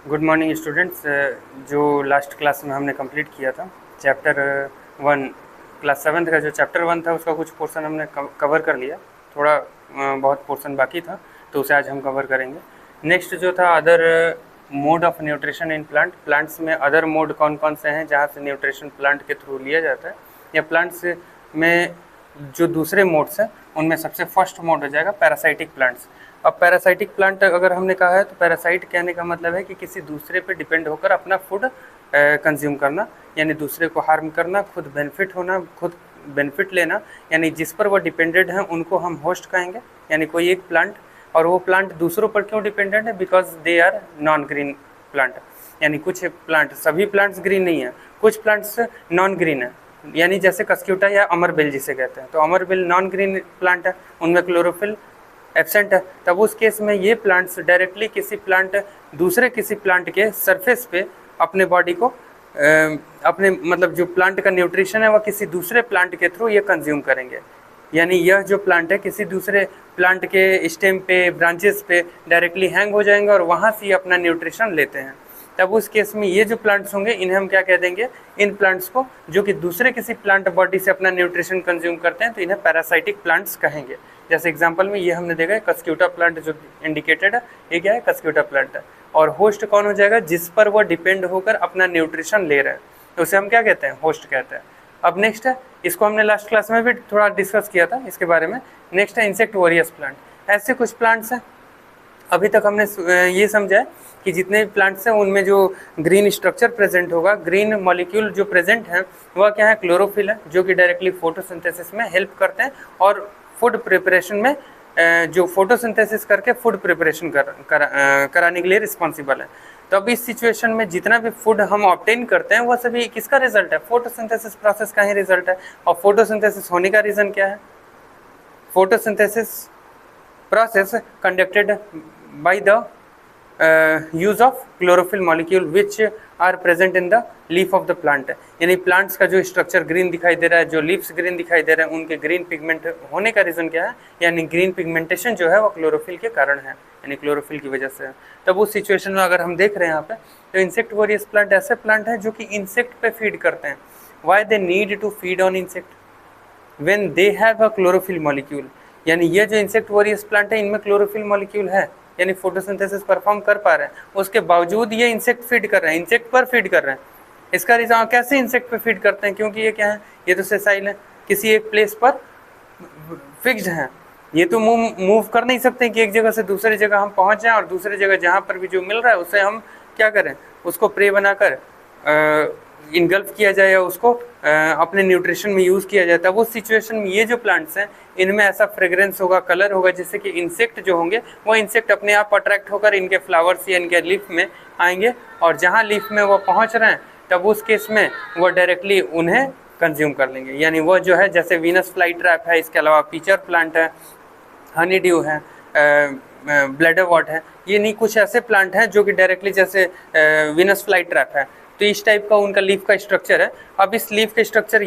Good morning students. जो last class में हमने कंप्लीट किया था चैप्टर 1, क्लास 7 का जो चैप्टर 1 था उसका कुछ पोर्शन हमने कवर कर लिया। थोड़ा बहुत पोर्शन बाकी था तो उसे आज हम कवर करेंगे। नेक्स्ट जो था other mode of nutrition in plants में अदर मोड कौन कौन से हैं जहाँ से न्यूट्रिशन प्लांट के थ्रू लिया जाता है, या प्लांट्स में जो दूसरे मोड्स हैं उनमें सबसे फर्स्ट मोड हो जाएगा पैरासाइटिक प्लांट्स। अब पैरासाइटिक प्लांट अगर हमने कहा है तो पैरासाइट कहने का मतलब है कि किसी दूसरे पे डिपेंड होकर अपना फूड कंज्यूम करना, यानी दूसरे को हार्म करना, खुद बेनिफिट होना, खुद बेनिफिट लेना, यानी जिस पर वो डिपेंडेंट हैं उनको हम होस्ट कहेंगे। यानी कोई एक प्लांट, और वो प्लांट दूसरों पर क्यों डिपेंडेंट है? Because they are non green plant. यानी कुछ प्लांट, सभी प्लांट्स ग्रीन नहीं है, कुछ प्लांट्स नॉन ग्रीन है, यानी जैसे कस्क्यूटा या अमरबेल जिसे कहते हैं। तो अमरबेल नॉन ग्रीन प्लांट है, उनमें क्लोरोफिल एब्सेंट है। तब उस केस में ये प्लांट्स डायरेक्टली दूसरे किसी प्लांट के सरफेस पे अपने बॉडी को अपने मतलब जो प्लांट का न्यूट्रिशन है वह किसी दूसरे प्लांट के थ्रू ये कंज्यूम करेंगे। यानी यह जो प्लांट है किसी दूसरे प्लांट के स्टेम पे, ब्रांचेस पे डायरेक्टली हैंग हो जाएंगे और वहाँ से अपना न्यूट्रिशन लेते हैं। तब उस केस में ये जो प्लांट्स होंगे इन्हें हम क्या कह देंगे? इन प्लांट्स को जो कि दूसरे किसी प्लांट बॉडी से अपना न्यूट्रिशन कंज्यूम करते हैं तो इन्हें पैरासाइटिक प्लांट्स कहेंगे। जैसे एग्जांपल में ये हमने देखा है कस्क्यूटा प्लांट जो इंडिकेटेड है, ये क्या है? कस्क्यूटा प्लांट है। और होस्ट कौन हो जाएगा? जिस पर वह डिपेंड होकर अपना न्यूट्रिशन ले रहे हैं, तो उसे हम क्या कहते हैं? होस्ट कहते हैं। अब नेक्स्ट है, इसको हमने लास्ट क्लास में भी थोड़ा डिस्कस किया था इसके बारे में। नेक्स्ट है इंसेक्टिवोरियस प्लांट। ऐसे कुछ प्लांट्स हैं, अभी तक हमने ये समझा है कि जितने भी प्लांट्स हैं उनमें जो ग्रीन स्ट्रक्चर प्रेजेंट होगा, ग्रीन मॉलिक्यूल जो प्रेजेंट है वह क्या है? क्लोरोफिल है, जो कि डायरेक्टली फोटोसिंथेसिस में हेल्प करते हैं और फूड प्रिपरेशन में जो फोटोसिंथेसिस करके फूड प्रिपरेशन कराने के लिए रिस्पॉन्सिबल है। तो अब इस सिचुएशन में जितना भी फूड हम ऑब्टेन करते हैं वह सभी किसका रिजल्ट है? फोटोसिंथेसिस प्रोसेस का ही रिजल्ट है। और फोटोसिंथेसिस होने का रीज़न क्या है? Photosynthesis process conducted by the use of chlorophyll molecule which are present in the leaf of the plant। यानी प्लांट्स का जो स्ट्रक्चर ग्रीन दिखाई दे रहा है, जो लीव्स ग्रीन दिखाई दे रहे हैं, उनके ग्रीन पिगमेंट होने का रीज़न क्या है? यानी ग्रीन पिगमेंटेशन जो है वो क्लोरोफिल के कारण है, यानी क्लोरोफिल की वजह से है। तब उस सिचुएशन में अगर हम देख रहे हैं यहाँ पे, तो इंसेक्टिवोरियस प्लांट ऐसे प्लांट हैं जो कि इंसेक्ट पे फीड करते हैं। Why they need to feed on insect when they have a chlorophyll molecule. यानी ये जो इंसेक्टिवोरियस प्लांट है इनमें क्लोरोफिल मॉलिक्यूल है, यानी फोटोसिंथेसिस परफॉर्म कर पा रहे हैं, उसके बावजूद ये इंसेक्ट फीड कर रहे हैं, इंसेक्ट पर फीड कर रहे हैं। इसका रीज़न कैसे इंसेक्ट पे फीड करते हैं? क्योंकि ये क्या है? ये तो सेसाइल है, किसी एक प्लेस पर फिक्स्ड हैं। ये तो मूव कर नहीं सकते कि एक जगह से दूसरी जगह हम पहुंच जाएं और दूसरी जगह जहाँ पर भी जो मिल रहा है उसे हम क्या करें? उसको प्रे बनाकर इनगल्फ किया जाए या उसको अपने न्यूट्रिशन में यूज़ किया जाता है। वो सिचुएशन में ये जो प्लांट्स हैं इनमें ऐसा फ्रेग्रेंस होगा, कलर होगा, जिससे कि इंसेक्ट जो होंगे वो इंसेक्ट अपने आप अट्रैक्ट होकर इनके फ्लावर्स या इनके लीफ में आएंगे, और जहाँ लीफ में वो पहुँच रहे हैं तब उस केस में वो डायरेक्टली उन्हें कंज्यूम कर लेंगे। यानी वो जो है, जैसे वीनस फ्लाई ट्रैप है, इसके अलावा पीचर प्लांट है, हनी ड्यू है, ब्लैडर वॉट है, ये नहीं कुछ ऐसे प्लांट हैं जो कि डायरेक्टली जैसे वीनस फ्लाई ट्रैप है, तो इस टाइप का उनका लीफ का स्ट्रक्चर है। अब इस लीफ का स्ट्रक्चर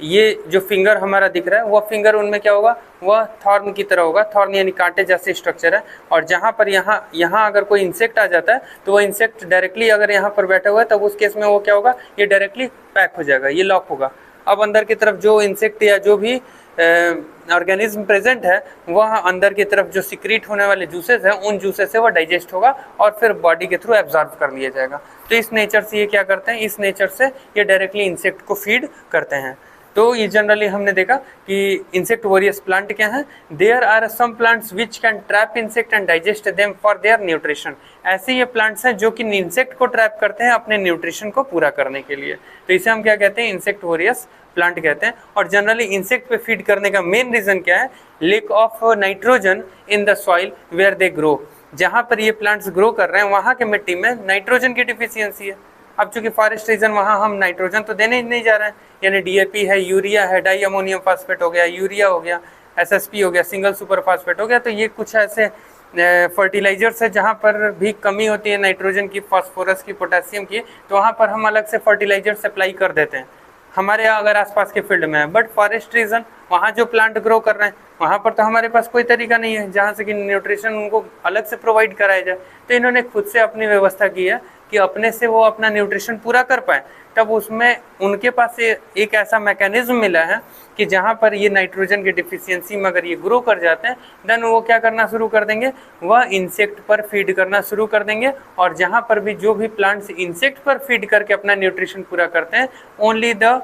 ये जो फिंगर हमारा दिख रहा है वह फिंगर उनमें क्या होगा? वह थॉर्न की तरह होगा। थॉर्न यानी कांटे जैसे स्ट्रक्चर है, और जहाँ पर यहाँ अगर कोई इंसेक्ट आ जाता है तो वह इंसेक्ट डायरेक्टली अगर यहाँ पर बैठा हुआ है तब उस केस में वो क्या होगा? ये डायरेक्टली पैक हो जाएगा, ये लॉक होगा। अब अंदर की तरफ जो इंसेक्ट या जो भी ऑर्गेनिज्म प्रेजेंट है वह अंदर की तरफ जो सिक्रीट होने वाले जूसेस हैं उन जूसेस से वह डाइजेस्ट होगा और फिर बॉडी के थ्रू एब्जॉर्ब कर लिया जाएगा। तो इस नेचर से ये क्या करते हैं? इस नेचर से ये डायरेक्टली इंसेक्ट को फीड करते हैं। तो ये जनरली हमने देखा कि इंसेक्टिवोरियस प्लांट क्या है? There are some plants which can trap insect and digest them for their nutrition. ऐसे ये प्लांट्स हैं जो कि इंसेक्ट को ट्रैप करते हैं अपने न्यूट्रिशन को पूरा करने के लिए। तो इसे हम क्या कहते हैं? इंसेक्टिवोरियस प्लांट कहते हैं। और जनरली इंसेक्ट पे फीड करने का मेन रीजन क्या है? Lack of nitrogen in the soil where they grow. जहाँ पर ये प्लांट्स ग्रो कर रहे हैं वहाँ के मिट्टी में नाइट्रोजन की डिफिशियंसी है। अब चूंकि फॉरेस्ट रीजन, वहाँ हम नाइट्रोजन तो देने ही नहीं जा रहे हैं, यानी डीएपी है, यूरिया है, डाई अमोनियम फास्फेट हो गया, यूरिया हो गया, एसएसपी हो गया, सिंगल सुपर फास्फेट हो गया। तो ये कुछ ऐसे फर्टिलाइजर्स है जहाँ पर भी कमी होती है नाइट्रोजन की, फास्फोरस की, पोटेशियम की, तो वहाँ पर हम अलग से फर्टिलाइजर अप्लाई कर देते हैं। हमारे यहाँ अगर आसपास के फील्ड में है, बट फॉरेस्ट रीजन वहाँ जो प्लांट ग्रो कर रहे हैं वहाँ पर तो हमारे पास कोई तरीका नहीं है जहाँ से कि न्यूट्रिशन उनको अलग से प्रोवाइड कराया जाए। तो इन्होंने खुद से अपनी व्यवस्था की है कि अपने से वो अपना न्यूट्रिशन पूरा कर पाए। तब उसमें उनके पास एक ऐसा मैकेनिज्म मिला है कि जहाँ पर ये नाइट्रोजन की डिफिशियंसी में अगर ये ग्रो कर जाते हैं, देन वो क्या करना शुरू कर देंगे, वह इंसेक्ट पर फीड करना शुरू कर देंगे। और जहाँ पर भी जो भी प्लांट्स इंसेक्ट पर फीड करके अपना न्यूट्रिशन पूरा करते हैं, only the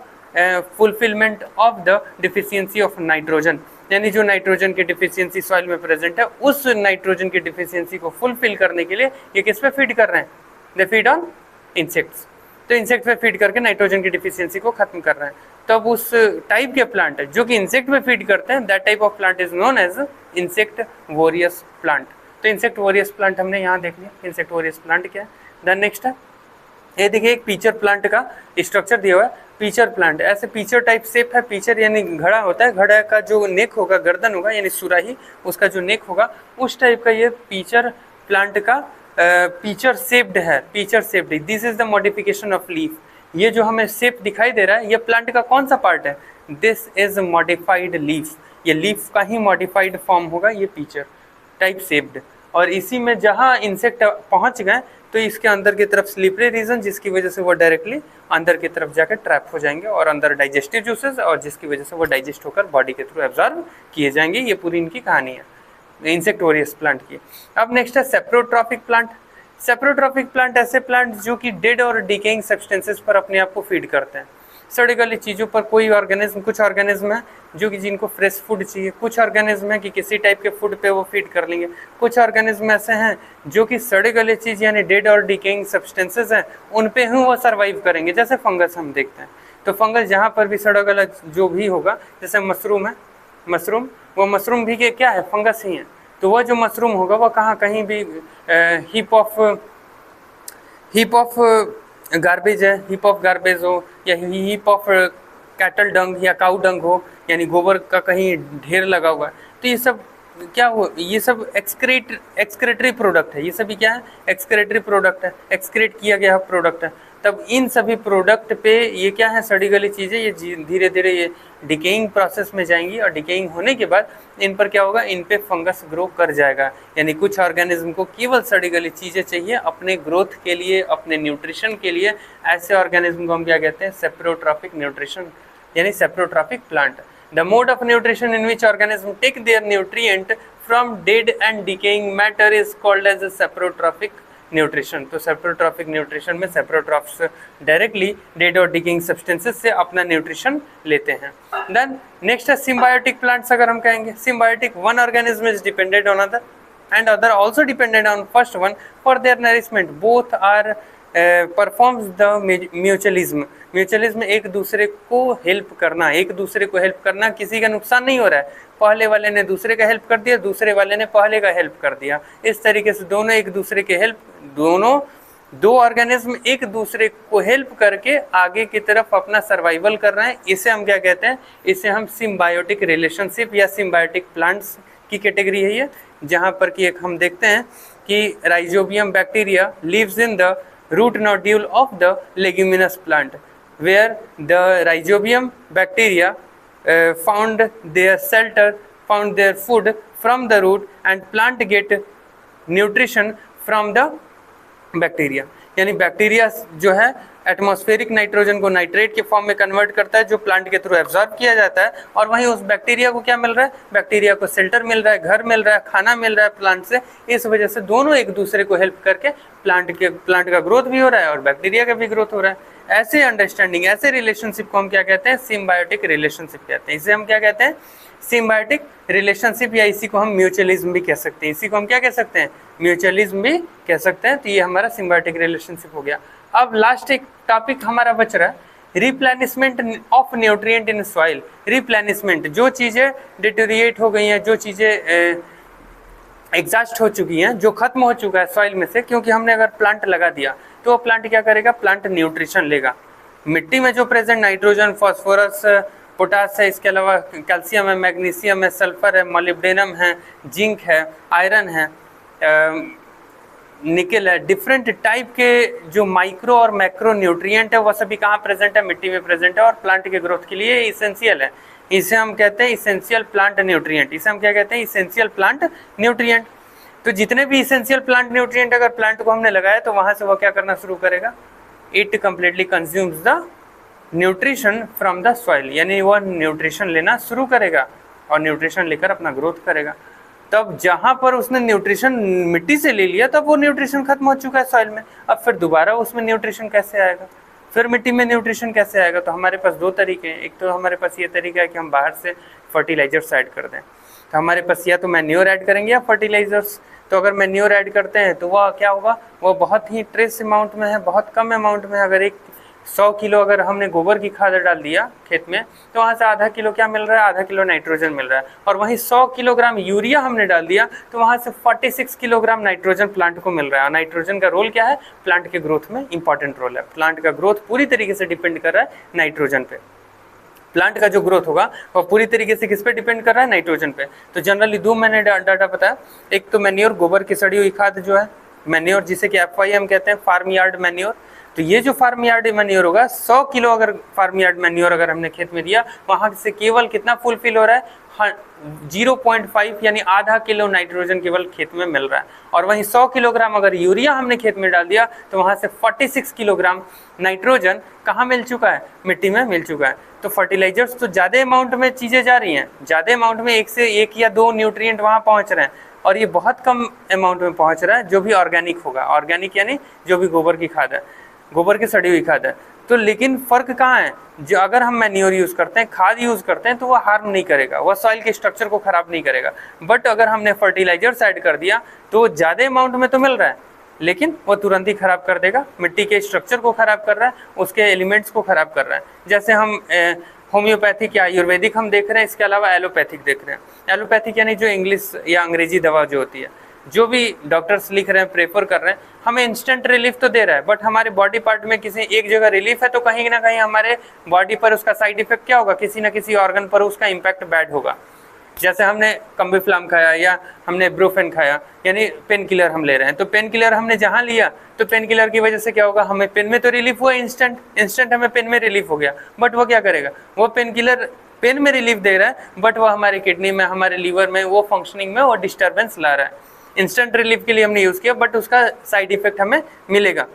fulfilment of the deficiency of nitrogen, यानी जो नाइट्रोजन की डिफिशियंसी सॉइल में प्रेजेंट है, उस नाइट्रोजन की डिफिशियंसी को फुलफिल करने के लिए ये किस पे फीड कर रहे हैं, दे फीड ऑन इंसेक्ट्स। तो इंसेक्ट पे फीड करके नाइट्रोजन की डिफिशियंसी को खत्म कर रहे हैं। तब उस टाइप के प्लांट जो कि इंसेक्ट पे फीड करते हैं, that type of plant is known as insectivorous plant. तो इंसेक्ट वोरियस प्लांट हमने यहाँ देख लिया, इंसेक्ट वोरियस प्लांट क्या है। देन नेक्स्ट है, ये देखिए एक पीचर प्लांट का स्ट्रक्चर दिया हुआ है। पीचर प्लांट ऐसे पीचर टाइप शेप है। पीचर यानी घड़ा होता है, घड़ा का जो नेक होगा, गर्दन होगा यानी सुराही, उसका जो नेक होगा उस टाइप का ये पीचर प्लांट का पीचर शेप्ड है, pitcher shaped. This is the modification of leaf. ये जो हमें शेप दिखाई दे रहा है, ये प्लांट का कौन सा पार्ट है, दिस इज मॉडिफाइड लीफ। ये लीफ का ही मॉडिफाइड फॉर्म होगा ये पीचर टाइप शेप्ड। और इसी में जहाँ इंसेक्ट पहुँच गए तो इसके अंदर की तरफ स्लिपरी रीजन, जिसकी वजह से वो डायरेक्टली अंदर की तरफ जाकर ट्रैप हो जाएंगे और अंदर डाइजेस्टिव जूसेस, और जिसकी वजह से वो डाइजेस्ट होकर बॉडी के थ्रू एब्जॉर्ब किए जाएंगे। ये पूरी इनकी कहानी है इंसेक्ट वोरियस प्लांट की। अब नेक्स्ट है सेप्रोट्रॉपिक प्लांट। सेप्रोट्रॉपिक प्लांट ऐसे प्लांट जो कि डेड और डिकेइंग सब्सटेंसेस पर अपने आप को फीड करते हैं, सड़े गले चीज़ों पर। कोई ऑर्गेनिज्म, कुछ ऑर्गेनिज्म है जो कि जिनको फ्रेश फूड चाहिए, कुछ ऑर्गेनिज्म है कि किसी टाइप के फूड पे वो फीड कर लेंगे, कुछ ऑर्गेनिज्म ऐसे हैं जो कि सड़े गले चीज़ यानी डेड और डिकेइंग सब्सटेंसेस हैं उन पे ही वो सर्वाइव करेंगे। जैसे फंगस हम देखते हैं, तो फंगस जहाँ पर भी सड़ा गला जो भी होगा, जैसे मशरूम है, मशरूम, वो मशरूम भी क्या है, फंगस ही है। तो वह जो मशरूम होगा वह कहाँ कहीं भी हीप ऑफ गार्बेज है, हीप ऑफ गार्बेज हो या हीप ऑफ कैटल डंग या काउ डंग हो, यानी गोबर का कहीं ढेर लगा हुआ है, तो ये सब क्या हो, ये सब एक्सक्रेटरी प्रोडक्ट है। ये सभी क्या है, एक्सक्रेटरी प्रोडक्ट है, एक्सक्रेट किया गया प्रोडक्ट है। तब इन सभी प्रोडक्ट पे ये क्या है, सड़ी गली चीज़ें, ये धीरे धीरे ये डिकेइंग प्रोसेस में जाएंगी और डिकेइंग होने के बाद इन पर क्या होगा, इन पे फंगस ग्रो कर जाएगा। यानी कुछ ऑर्गेनिज्म को केवल सड़ी गली चीज़ें चाहिए अपने ग्रोथ के लिए, अपने न्यूट्रिशन के लिए। ऐसे ऑर्गेनिज्म को हम क्या कहते हैं, सेप्रोट्रॉपिक न्यूट्रिशन यानी saprotrophic plant. The mode of nutrition in which organisms take their nutrient from dead and decaying matter is called as a saprotrophic nutrition। तो saprotrophic nutrition में saprotrophs डायरेक्टली डेड और decaying substances से अपना nutrition लेते हैं। Then next है symbiotic plants। अगर हम कहेंगे symbiotic, one organism is dependent on other and other also dependent on first one for their nourishment। both are performs the mutualism. Mutualism एक दूसरे को हेल्प करना, एक दूसरे को हेल्प करना, किसी का नुकसान नहीं हो रहा है। पहले वाले ने दूसरे का हेल्प कर दिया, दूसरे वाले ने पहले का हेल्प कर दिया। इस तरीके से दोनों एक दूसरे के हेल्प, दो ऑर्गेनिज्म एक दूसरे को हेल्प करके आगे की तरफ अपना सर्वाइवल कर रहे हैं। इसे हम क्या कहते हैं, इसे हम सिम्बायोटिक रिलेशनशिप या सिम्बायोटिक प्लांट्स की कैटेगरी है ये। जहाँ पर कि एक हम देखते हैं कि rhizobium bacteria lives in the root nodule of the leguminous plant, where the rhizobium bacteria found their shelter, found their food from the root, and plant get nutrition from the bacteria। यानी bacteria जो है atmospheric nitrogen को nitrate के form में convert करता है, जो plant के थ्रू एब्जॉर्ब किया जाता है, और वहीं उस बैक्टीरिया को क्या मिल रहा है, बैक्टीरिया को शेल्टर मिल रहा है, घर मिल रहा है, खाना मिल रहा है प्लांट से। इस वजह से दोनों एक दूसरे को हेल्प करके प्लांट का ग्रोथ भी हो रहा है और बैक्टीरिया का भी ग्रोथ हो रहा है। ऐसे अंडरस्टैंडिंग, ऐसे रिलेशनशिप को हम क्या कहते हैं, सिम्बायोटिक रिलेशनशिप कहते हैं। इसे हम क्या कहते हैं, सिम्बायोटिक रिलेशनशिप, या इसी को हम म्यूचुअलिज्म भी कह सकते हैं। इसी को हम क्या कह सकते हैं, म्यूचुअलिज्म भी कह सकते हैं। तो ये हमारा सिम्बायोटिक रिलेशनशिप हो गया। अब लास्ट एक टॉपिक हमारा बच रहा है, replenishment of nutrient in soil. Replenishment, जो चीज़ें डिटेरिएट हो गई हैं, जो चीज़ें एग्जॉस्ट हो चुकी हैं, जो खत्म हो चुका है सॉइल में से, क्योंकि हमने अगर प्लांट लगा दिया तो वो प्लांट क्या करेगा, प्लांट न्यूट्रिशन लेगा। मिट्टी में जो प्रेजेंट नाइट्रोजन, फास्फोरस, पोटास है, इसके अलावा कैल्शियम है, मैग्नीशियम है, सल्फर है, मोलिब्डेनम है, जिंक है, आयरन है, निकल है, डिफरेंट टाइप के जो माइक्रो और मैक्रो न्यूट्रिएंट है वह सभी कहाँ प्रेजेंट है, मिट्टी में प्रेजेंट है और प्लांट के ग्रोथ के लिए इसेंशियल है। इसे हम कहते हैं इसेंशियल प्लांट न्यूट्रिएंट। इसे हम क्या कहते हैं, इसेंशियल प्लांट न्यूट्रिएंट। तो जितने भी इसेंशियल प्लांट न्यूट्रिएंट अगर प्लांट को हमने लगाया तो वहाँ से वह क्या करना शुरू करेगा, it completely consumes the nutrition from the soil, यानी वह न्यूट्रिशन लेना शुरू करेगा और न्यूट्रिशन लेकर अपना ग्रोथ करेगा। तब जहाँ पर उसने न्यूट्रिशन मिट्टी से ले लिया तब वो न्यूट्रिशन खत्म हो चुका है सॉइल में, अब फिर दोबारा उसमें न्यूट्रिशन कैसे आएगा, फिर मिट्टी में न्यूट्रिशन कैसे आएगा। तो हमारे पास दो तरीके हैं, एक तो हमारे पास ये तरीका है कि हम बाहर से फर्टिलाइजर्स ऐड कर दें। तो हमारे पास या तो मैन्योर ऐड करेंगे या फर्टिलाइजर्स। तो अगर मैन्योर ऐड करते हैं तो वह क्या होगा, वह बहुत ही ट्रेस अमाउंट में है, बहुत कम अमाउंट में। अगर 100 किलो अगर हमने गोबर की खाद डाल दिया खेत में तो वहाँ से आधा किलो क्या मिल रहा है, आधा किलो नाइट्रोजन मिल रहा है। और वहीं 100 किलोग्राम यूरिया हमने डाल दिया तो वहाँ से 46 किलोग्राम नाइट्रोजन प्लांट को मिल रहा है। नाइट्रोजन का रोल क्या है, प्लांट के ग्रोथ में इंपॉर्टेंट रोल है। प्लांट का ग्रोथ पूरी तरीके से डिपेंड कर रहा है नाइट्रोजन पे। प्लांट का जो ग्रोथ होगा वह पूरी तरीके से किस पे डिपेंड कर रहा है, नाइट्रोजन पे। तो जनरली दो मैंने डाटा बताया, एक तो मैन्योर, गोबर की सड़ी हुई खाद जो है मैन्योर, जिसे कि FYM कहते हैं, फार्म यार्ड मैन्योर। तो ये जो फार्म यार्ड मैन्योर होगा, 100 किलो अगर फार्म यार्ड मैन्योर अगर हमने खेत में दिया, वहाँ से केवल कितना फुलफिल हो रहा है, 0.5 यानी आधा किलो नाइट्रोजन केवल खेत में मिल रहा है। और वहीं 100 किलोग्राम अगर यूरिया हमने खेत में डाल दिया तो वहाँ से 46 किलोग्राम नाइट्रोजन कहाँ मिल चुका है, मिट्टी में मिल चुका है। तो फर्टिलाइजर्स तो ज़्यादा अमाउंट में चीज़ें जा रही हैं, ज़्यादा अमाउंट में 1 से 1 या 2 न्यूट्रिएंट वहाँ पहुँच रहे हैं, और ये बहुत कम अमाउंट में पहुँच रहा है जो भी ऑर्गेनिक होगा। ऑर्गेनिक यानी जो भी गोबर की खाद है, गोबर की सड़ी हुई खाद है। तो लेकिन फ़र्क कहाँ है, जो अगर हम मैन्योर यूज़ करते हैं, खाद यूज़ करते हैं, तो वह हार्म नहीं करेगा, वह सॉइल के स्ट्रक्चर को ख़राब नहीं करेगा। बट अगर हमने फर्टिलाइजर्स ऐड कर दिया तो ज़्यादा अमाउंट में तो मिल रहा है लेकिन वह तुरंत ही ख़राब कर देगा, मिट्टी के स्ट्रक्चर को ख़राब कर रहा है, उसके एलिमेंट्स को ख़राब कर रहा है। जैसे हम होम्योपैथिक या आयुर्वेदिक हम देख रहे हैं, इसके अलावा एलोपैथिक देख रहे हैं। एलोपैथिक यानी जो इंग्लिश या अंग्रेजी दवा जो होती है, जो भी डॉक्टर्स लिख रहे हैं, प्रेफर कर रहे हैं, हमें इंस्टेंट रिलीफ तो दे रहा है, बट हमारे बॉडी पार्ट में किसी एक जगह रिलीफ है तो कहीं ना कहीं हमारे बॉडी पर उसका साइड इफेक्ट क्या होगा, किसी ना किसी ऑर्गन पर उसका इम्पैक्ट बैड होगा। जैसे हमने कम्बिफ्लाम खाया या हमने ब्रोफेन खाया, यानी पेन किलर हम ले रहे हैं, तो पेन किलर हमने जहाँ लिया तो पेन किलर की वजह से क्या होगा, हमें पेन में तो रिलीफ हुआ, इंस्टेंट हमें पेन में रिलीफ हो गया। बट वो क्या करेगा, वो पेन किलर पेन में रिलीफ दे रहा है बट वो हमारे किडनी में, हमारे लीवर में, वो फंक्शनिंग में वो डिस्टर्बेंस ला रहा है। इंस्टेंट रिलीफ के लिए हमने यूज़ किया बट उसका साइड इफेक्ट हमें मिलेगा।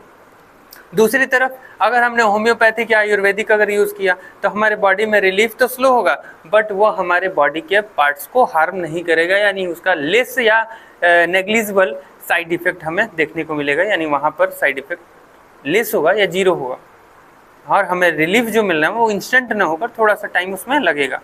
दूसरी तरफ अगर हमने होम्योपैथिक या आयुर्वेदिक अगर यूज़ किया तो हमारे बॉडी में रिलीफ तो स्लो होगा बट वो हमारे बॉडी के पार्ट्स को हार्म नहीं करेगा, यानी उसका लेस या नेग्लिजिबल साइड इफेक्ट हमें देखने को मिलेगा, यानी वहाँ पर साइड इफेक्ट लेस होगा या जीरो होगा। और हमें रिलीफ जो मिलना है वो इंस्टेंट ना होकर थोड़ा सा टाइम उसमें लगेगा।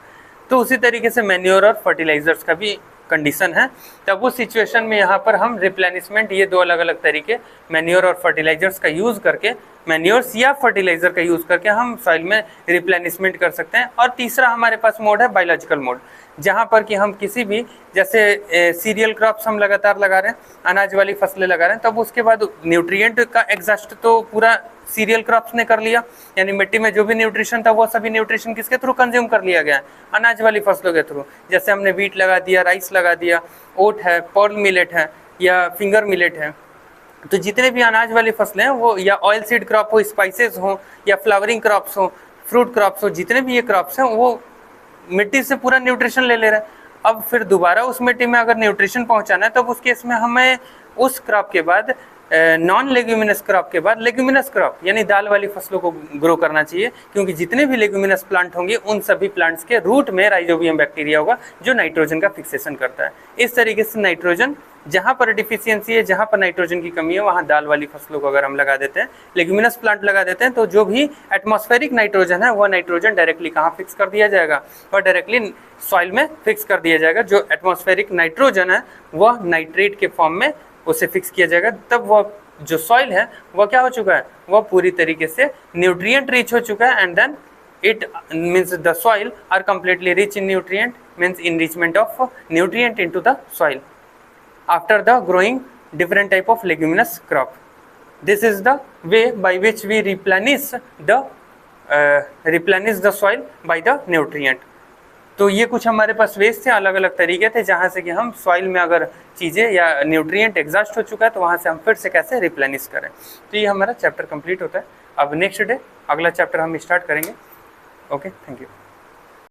तो उसी तरीके से मैन्योर और फर्टिलाइजर्स का भी कंडीशन है। तब उस सिचुएशन में यहाँ पर हम रिप्लेनिशमेंट, ये दो अलग अलग तरीके मैन्योर और फर्टिलाइजर्स का यूज़ करके, मैन्योर्स या फर्टिलाइजर का यूज़ करके हम सॉइल में रिप्लेनिशमेंट कर सकते हैं। और तीसरा हमारे पास मोड है बायोलॉजिकल मोड, जहाँ पर कि हम किसी भी, जैसे सीरियल क्रॉप्स हम लगातार लगा रहे हैं, अनाज वाली फसलें लगा रहे हैं, तब उसके बाद न्यूट्रिएंट का एग्जॉस्ट तो पूरा सीरियल क्रॉप्स ने कर लिया, यानी मिट्टी में जो भी न्यूट्रिशन था वो सभी न्यूट्रिशन किसके थ्रू कंज्यूम कर लिया गया है, अनाज वाली फसलों के थ्रू। जैसे हमने वीट लगा दिया, राइस लगा दिया, ओट है, पर्ल मिलेट है या फिंगर मिलेट है, तो जितने भी अनाज वाली फसलें हैं वो, या ऑयल सीड क्रॉप हो, स्पाइसेस हो या फ्लावरिंग क्रॉप्स हो, फ्रूट क्रॉप्स हो, जितने भी ये क्रॉप्स हैं वो मिट्टी से पूरा न्यूट्रिशन ले ले रहा है। अब फिर दोबारा उस मिट्टी में अगर न्यूट्रिशन पहुंचाना है तब उस केस में हमें उस क्रॉप के बाद नॉन लेग्यूमिनस क्रॉप के बाद लेग्यूमिनस क्रॉप यानी दाल वाली फसलों को ग्रो करना चाहिए, क्योंकि जितने भी लेग्यूमिनस प्लांट होंगे उन सभी प्लांट्स के रूट में राइजोबियम बैक्टीरिया होगा जो नाइट्रोजन का फिक्सेशन करता है। इस तरीके से नाइट्रोजन, जहाँ पर डिफिशियंसी है, जहाँ पर नाइट्रोजन की कमी है, वहाँ दाल वाली फसलों को अगर हम लगा देते हैं, लेग्यूमिनस प्लांट लगा देते हैं, तो जो भी एटमॉस्फेरिक नाइट्रोजन है वह नाइट्रोजन डायरेक्टली कहाँ फिक्स कर दिया जाएगा, और डायरेक्टली सॉइल में फिक्स कर दिया जाएगा। जो एटमॉस्फेरिक नाइट्रोजन है वह नाइट्रेट के फॉर्म में उसे फिक्स किया जाएगा। तब वह जो सॉइल है वह क्या हो चुका है, वह पूरी तरीके से न्यूट्रिएंट रिच हो चुका है, and then it means the soil are completely rich in nutrient, means enrichment of nutrient into the soil after the growing different type of leguminous crop. This is the way by which we replenish the soil by the nutrient. तो ये कुछ हमारे पास veg थे, अलग अलग तरीके थे जहाँ से कि हम सॉइल में अगर चीज़ें या न्यूट्रिएंट एग्जॉस्ट हो चुका है तो वहाँ से हम फिर से कैसे रिप्लेनिश करें। तो ये हमारा चैप्टर कंप्लीट होता है। अब नेक्स्ट डे अगला चैप्टर हम स्टार्ट करेंगे। Okay, thank you.